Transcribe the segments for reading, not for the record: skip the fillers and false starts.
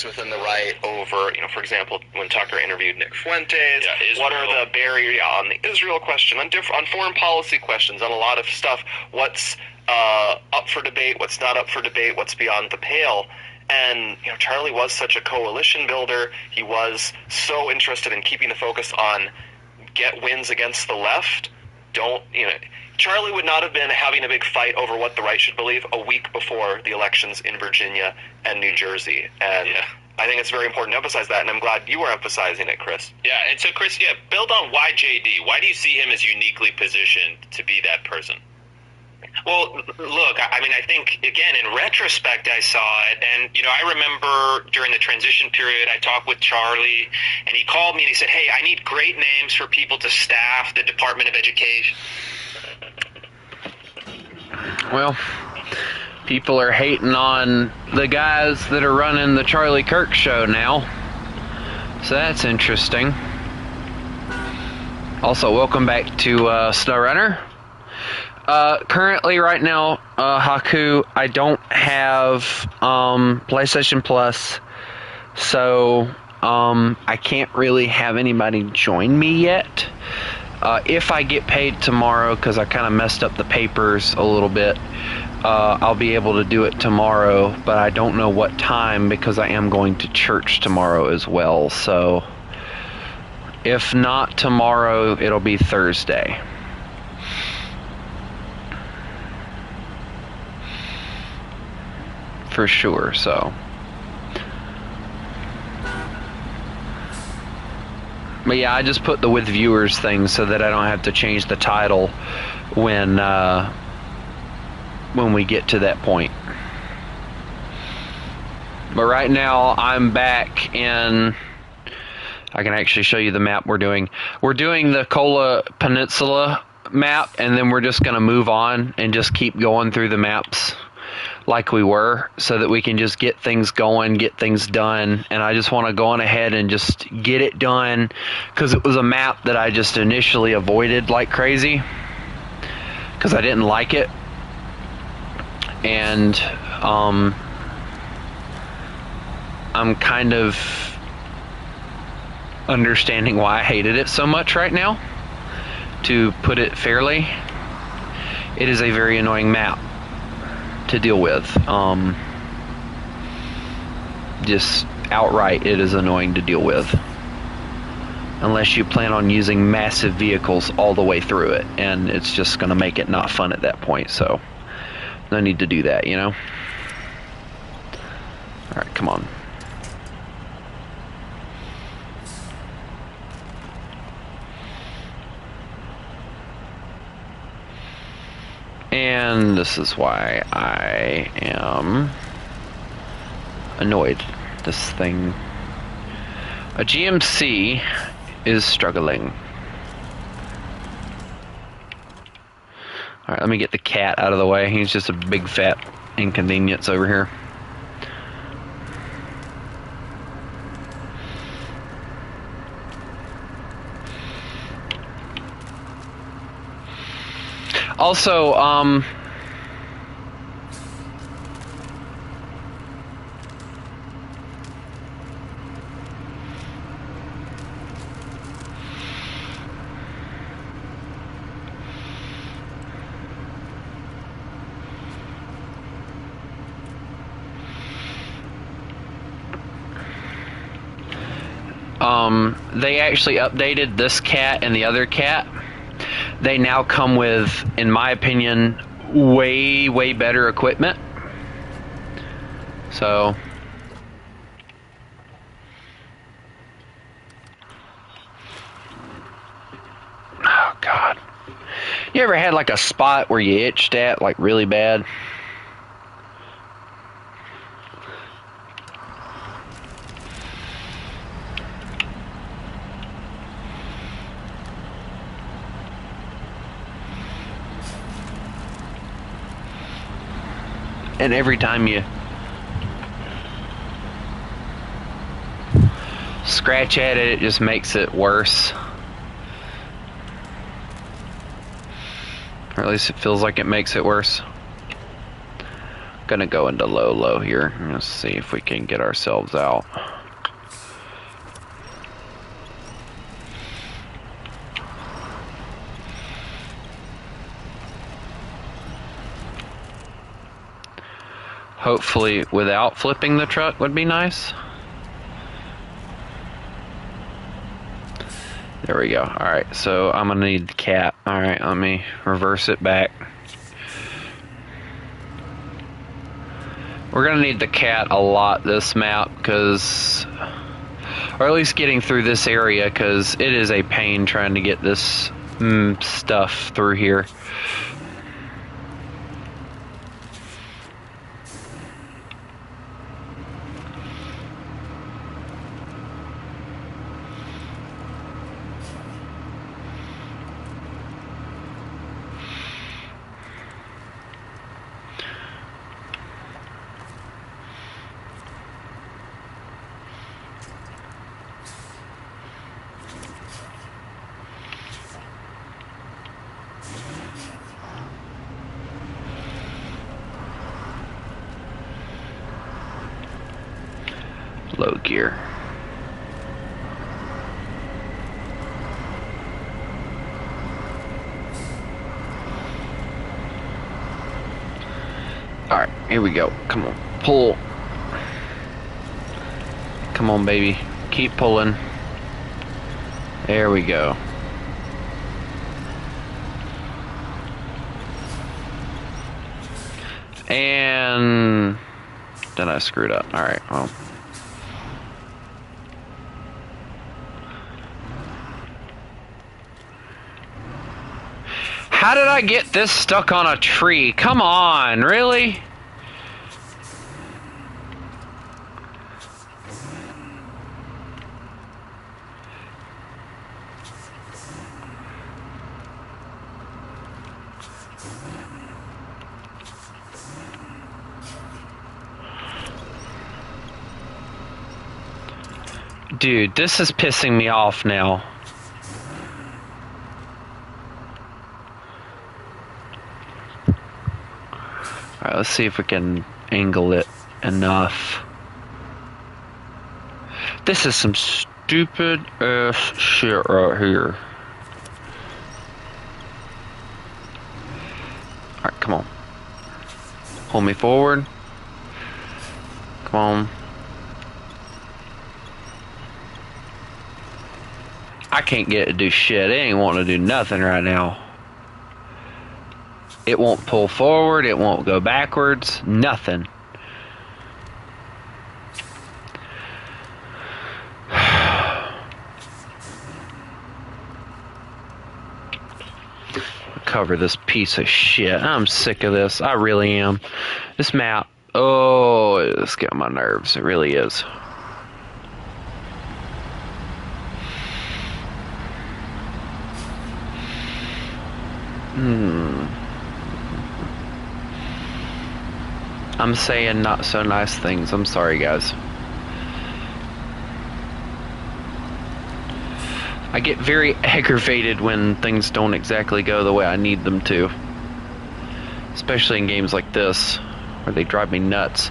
within the right over, for example, when Tucker interviewed Nick Fuentes, what are the barriers on the Israel question, on foreign policy questions, on a lot of stuff, what's up for debate, what's not up for debate, what's beyond the pale. And, Charlie was such a coalition builder. He was so interested in keeping the focus on get wins against the left. Charlie would not have been having a big fight over what the right should believe a week before the elections in Virginia and New Jersey. And I think it's very important to emphasize that, and I'm glad you were emphasizing it, Chris. Yeah, and so, Chris, build on why JD. Why do you see him as uniquely positioned to be that person? Well, look, I think, again, in retrospect, I saw it, and, I remember during the transition period, I talked with Charlie, and he called me and he said, hey, I need great names for people to staff the Department of Education. Well, people are hating on the guys that are running the Charlie Kirk show now, so that's interesting. Also, welcome back to SnowRunner. Currently, right now, Haku, I don't have PlayStation Plus, so I can't really have anybody join me yet. If I get paid tomorrow, because I kind of messed up the papers a little bit, I'll be able to do it tomorrow, but I don't know what time because I am going to church tomorrow as well. So if not tomorrow, it'll be Thursday. For sure, so. But yeah, I just put the with viewers thing so that I don't have to change the title when we get to that point. But right now I'm back in, I can actually show you the map we're doing. We're doing the Kola Peninsula map, and then we're just going to move on and just keep going through the maps like we were, so that we can just get things going, get things done. And I just want to go on ahead and just get it done, because it was a map that I just initially avoided like crazy because I didn't like it. And I'm kind of understanding why I hated it so much right now, to put it fairly. It is a very annoying map to deal with. Just outright, it is annoying to deal with, unless you plan on using massive vehicles all the way through it, and it's just going to make it not fun at that point. So no need to do that, Alright, come on. And this is why I am annoyed. This thing. A GMC is struggling. Alright, let me get the cat out of the way. He's just a big fat inconvenience over here. Also, they actually updated this cat and the other cat. They now come with, in my opinion, way better equipment. So oh god. You ever had like a spot where you itched at like really bad? And every time you scratch at it, it just makes it worse. Or at least it feels like it makes it worse. Gonna go into low here. Let's see if we can get ourselves out. Hopefully without flipping the truck would be nice. There we go. Alright, so I'm gonna need the cat. Alright, let me reverse it back. We're gonna need the cat a lot this map, because, or at least getting through this area, because it is a pain trying to get this stuff through here. Low gear. Alright, here we go. Come on, pull. Come on, baby. Keep pulling. There we go. And then I screwed up. Alright, well. How did I get this stuck on a tree? Come on, really? Dude, this is pissing me off now. Alright, let's see if we can angle it enough. This is some stupid ass shit right here. Alright, come on. Pull me forward. Come on. I can't get it to do shit. It ain't wanting to do nothing right now. It won't pull forward. It won't go backwards. Nothing. Cover this piece of shit. I'm sick of this. I really am. This map. Oh, it's getting on my nerves. It really is. I'm saying not so nice things. I'm sorry, guys. I get very aggravated when things don't exactly go the way I need them to. Especially in games like this, where they drive me nuts.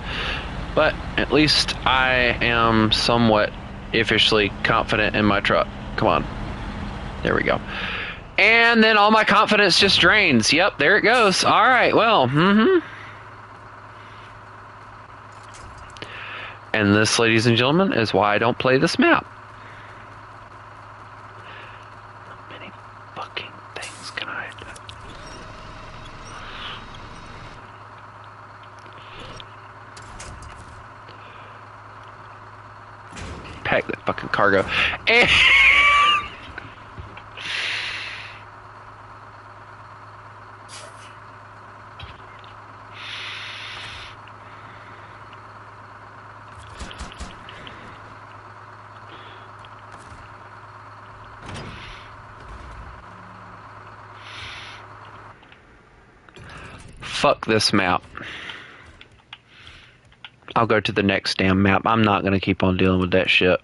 But at least I am somewhat officially confident in my truck. Come on. There we go. And then all my confidence just drains. Yep, there it goes. Alright, well, And this, ladies and gentlemen, is why I don't play this map. How many fucking things can I do? Pack that fucking cargo. And fuck this map. I'll go to the next damn map. I'm not gonna keep on dealing with that shit.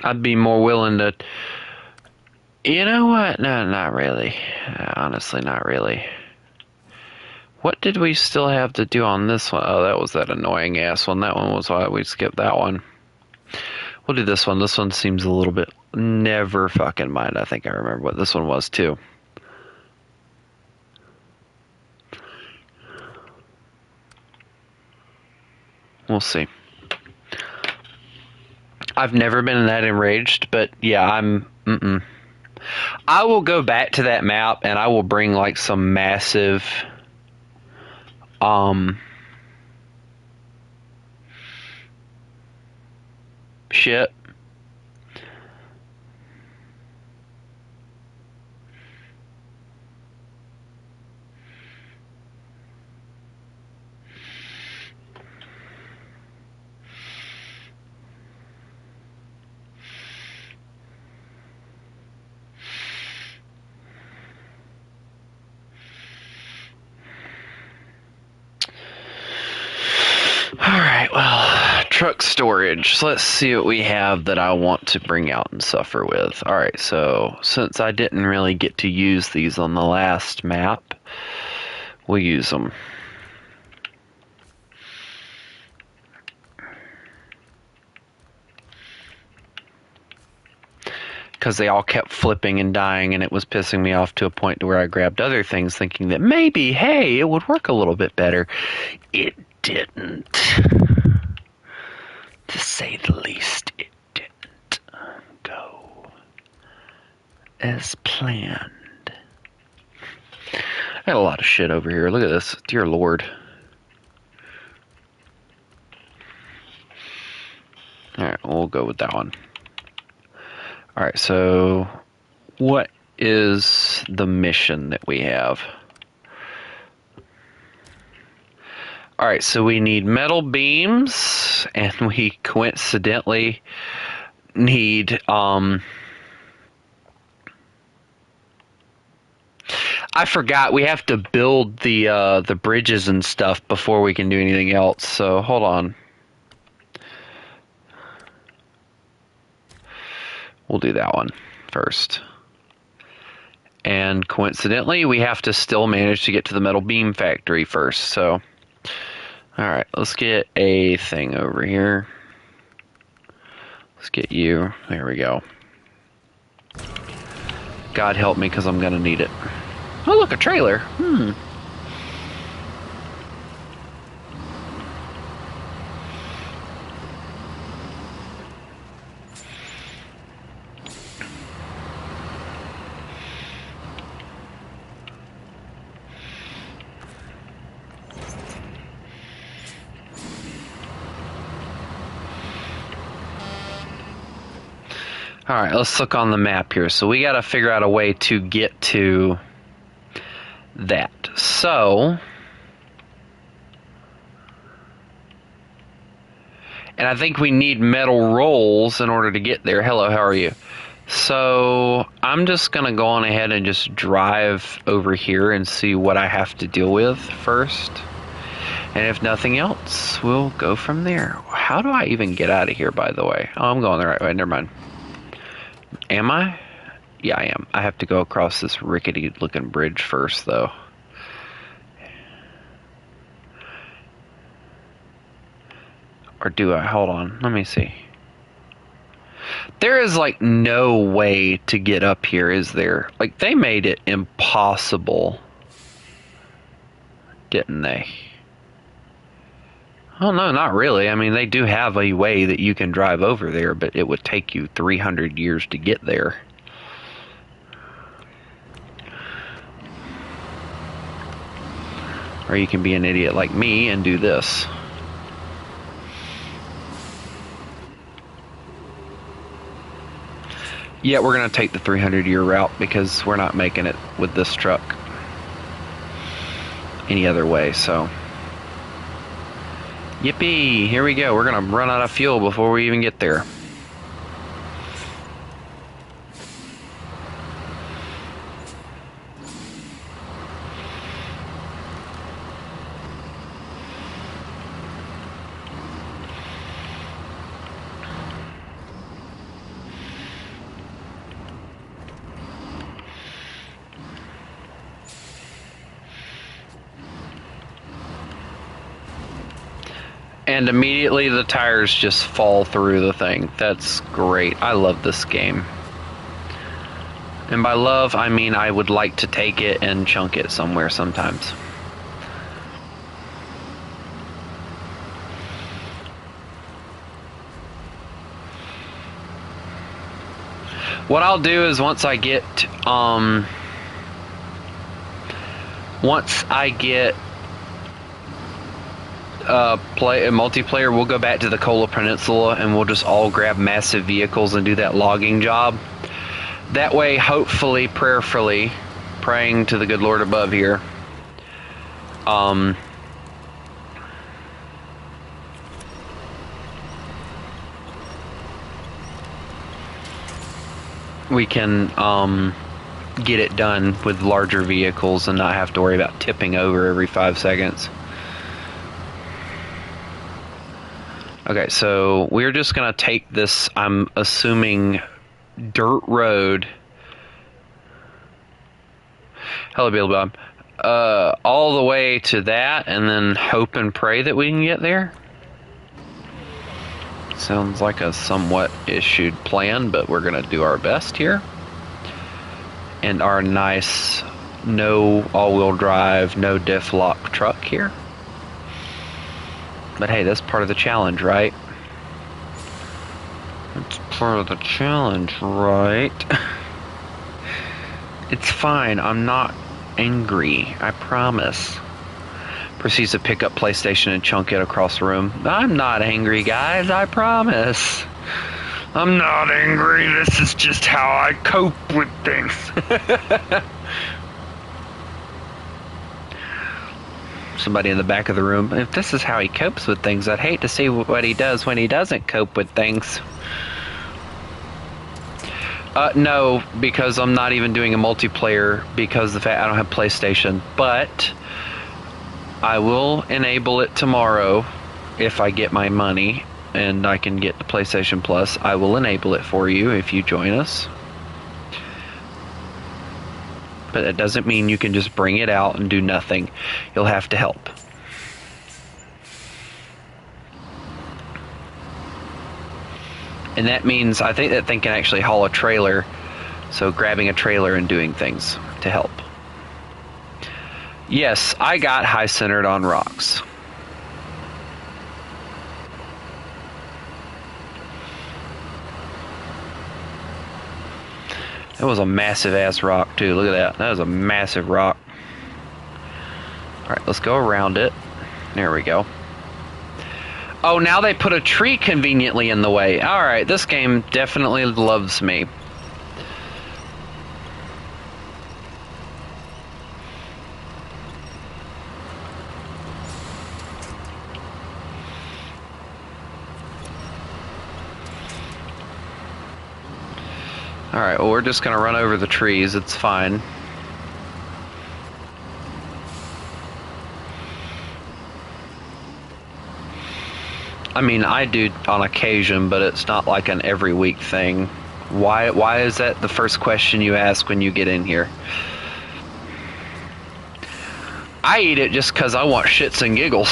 I'd be more willing to... You know what? No, not really. Honestly, not really. What did we still have to do on this one? Oh, that was that annoying ass one. That one was why we skipped that one. We'll do this one. This one seems a little bit... Never fucking mind. I think I remember what this one was, too. We'll see. I've never been that enraged, but yeah, I will go back to that map and I will bring like some massive shit. Alright, well, truck storage. So let's see what we have that I want to bring out and suffer with. Alright, so since I didn't really get to use these on the last map, we'll use them. Because they all kept flipping and dying, and it was pissing me off to a point to where I grabbed other things thinking that maybe, hey, it would work a little bit better. It didn't. To say the least, it didn't go as planned. I got a lot of shit over here. Look at this. Dear Lord. Alright, we'll go with that one. Alright, so what is the mission that we have? Alright, so we need metal beams, and we coincidentally need, I forgot, we have to build the bridges and stuff before we can do anything else, so hold on. We'll do that one first. And coincidentally, we have to still manage to get to the metal beam factory first, so... Alright, let's get a thing over here. Let's get you. There we go. God help me, because I'm going to need it. Oh, look, a trailer. Alright, let's look on the map here. So we got to figure out a way to get to that. So, and I think we need metal rolls in order to get there. Hello, how are you? So, I'm just going to go on ahead and just drive over here and see what I have to deal with first. And if nothing else, we'll go from there. How do I even get out of here, by the way? Oh, I'm going the right way. Never mind. Am I? Yeah, I am. I have to go across this rickety-looking bridge first, though. Or do I? Hold on. Let me see. There is, like, no way to get up here, is there? Like, they made it impossible. Didn't they? Oh, no, not really. I mean, they do have a way that you can drive over there, but it would take you 300 years to get there. Or you can be an idiot like me and do this. Yeah, we're going to take the 300-year route because we're not making it with this truck any other way, so... Yippee! Here we go. We're going to run out of fuel before we even get there. And immediately the tires just fall through the thing. That's great. I love this game. And by love, I mean I would like to take it and chunk it somewhere sometimes. What I'll do is once I get multiplayer, we'll go back to the Kola Peninsula and we'll just all grab massive vehicles and do that logging job. That way, hopefully, prayerfully, praying to the good Lord above here, we can get it done with larger vehicles and not have to worry about tipping over every 5 seconds. Okay, so we're just gonna take this, I'm assuming, dirt road. Hello, Bill Bob. All the way to that, and then hope and pray that we can get there. Sounds like a somewhat issued plan, but we're gonna do our best here. And our nice, no all-wheel drive, no diff lock truck here. But hey, that's part of the challenge, right? It's part of the challenge, right? It's fine, I'm not angry, I promise. Proceeds to pick up PlayStation and chunk it across the room. I'm not angry, guys, I promise. I'm not angry, this is just how I cope with things. Somebody in the back of the room. If this is how he copes with things, I'd hate to see what he does when he doesn't cope with things. No, because I'm not even doing a multiplayer because of the fact I don't have PlayStation. But I will enable it tomorrow if I get my money and I can get the PlayStation Plus. I will enable it for you if you join us. But it doesn't mean you can just bring it out and do nothing. You'll have to help. And that means, I think that thing can actually haul a trailer. So grabbing a trailer and doing things to help. Yes, I got high centered on rocks. That was a massive ass rock too. Look at that. That was a massive rock. Alright, let's go around it. There we go. Oh, now they put a tree conveniently in the way. Alright, this game definitely loves me. Alright, well, we're just going to run over the trees. It's fine. I mean, I do on occasion, but it's not like an every week thing. Why is that the first question you ask when you get in here? I eat it just because I want shits and giggles.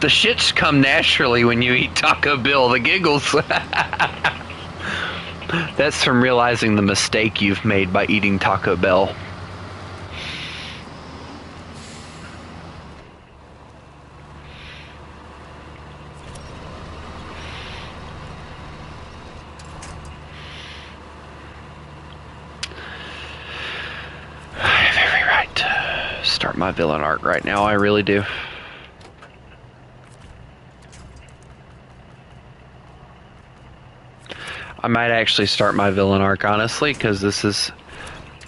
The shits come naturally when you eat Taco Bell. The giggles... That's from realizing the mistake you've made by eating Taco Bell. I have every right to start my villain arc right now, I really do. I might actually start my villain arc, honestly, because this is...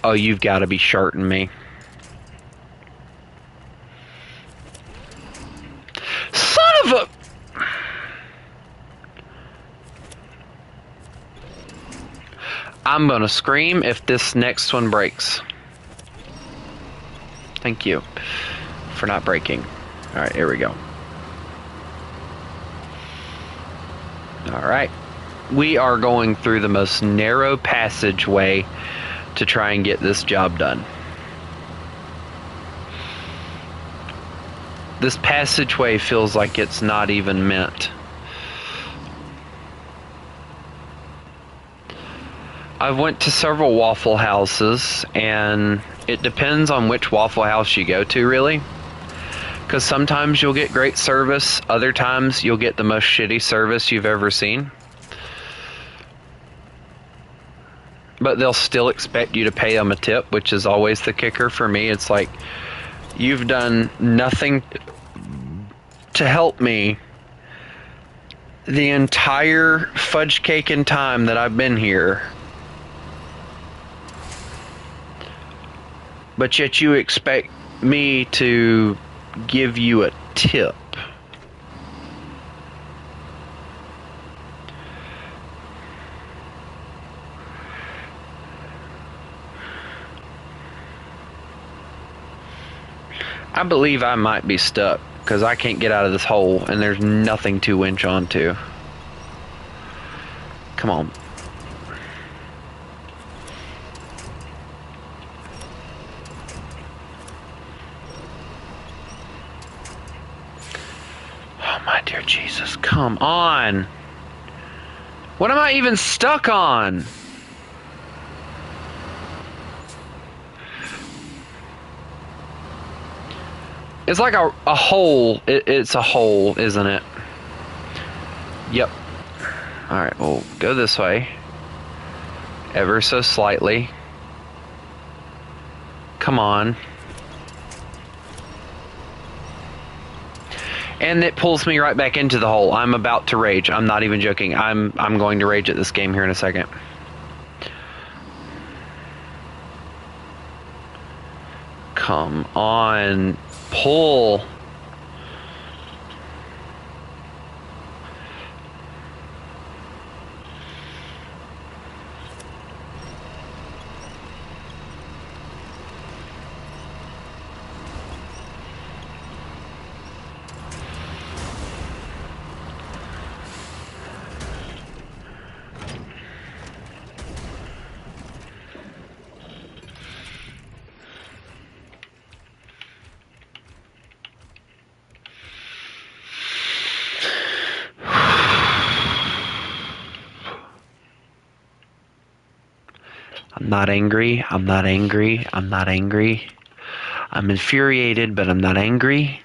Oh, you've got to be sharting me. Son of a... I'm gonna scream if this next one breaks. Thank you for not breaking. Alright, here we go. Alright. We are going through the most narrow passageway to try and get this job done. This passageway feels like it's not even meant. I've went to several Waffle Houses, and it depends on which Waffle House you go to, really. Because sometimes you'll get great service, other times you'll get the most shitty service you've ever seen. But they'll still expect you to pay them a tip, which is always the kicker for me. It's like, you've done nothing to help me the entire fudge cake in time that I've been here. But yet you expect me to give you a tip. I believe I might be stuck because I can't get out of this hole and there's nothing to winch onto. Come on. Oh my dear Jesus, come on. What am I even stuck on? It's like a hole. It's a hole, isn't it? Yep. Alright, we'll go this way. Ever so slightly. Come on. And it pulls me right back into the hole. I'm about to rage. I'm not even joking. I'm going to rage at this game here in a second. Come on. Pull. I'm not angry. I'm not angry. I'm not angry. I'm infuriated, but I'm not angry.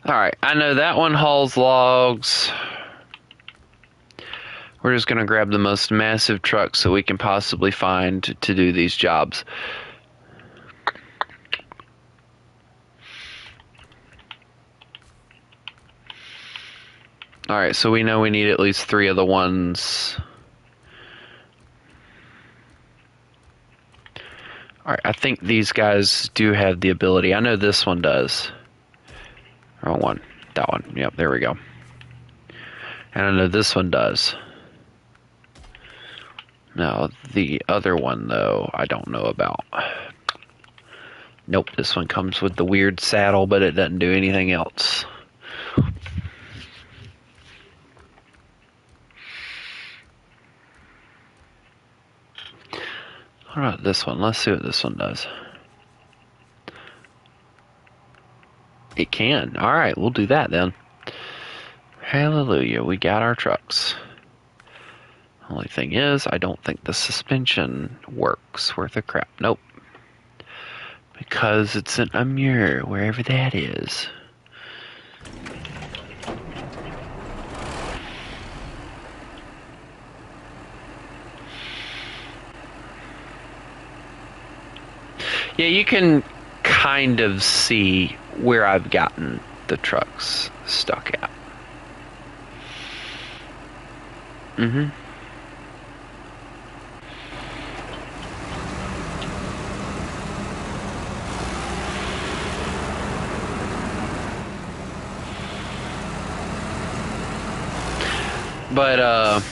Alright, I know that one hauls logs. We're just going to grab the most massive trucks that we can possibly find to do these jobs. Alright, so we know we need at least 3 of the ones. Alright, I think these guys do have the ability. I know this one does. Wrong one. That one. Yep, there we go. And I know this one does. Now, the other one, though, I don't know about. Nope, this one comes with the weird saddle, but it doesn't do anything else. What about this one? Let's see what this one does. It can. Alright, we'll do that then. Hallelujah, we got our trucks. Only thing is, I don't think the suspension works worth a crap. Nope. Because it's in a mirror, wherever that is. Yeah, you can kind of see where I've gotten the trucks stuck at. Mm-hmm. But,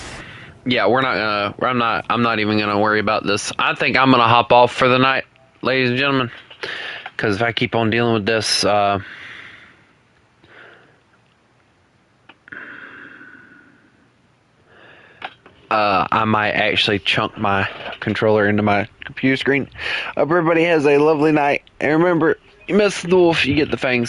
yeah, I'm not even gonna worry about this. I think I'm gonna hop off for the night, ladies and gentlemen, because if I keep on dealing with this, I might actually chunk my controller into my computer screen. Hope everybody has a lovely night, and remember, you mess with the wolf, you get the fangs.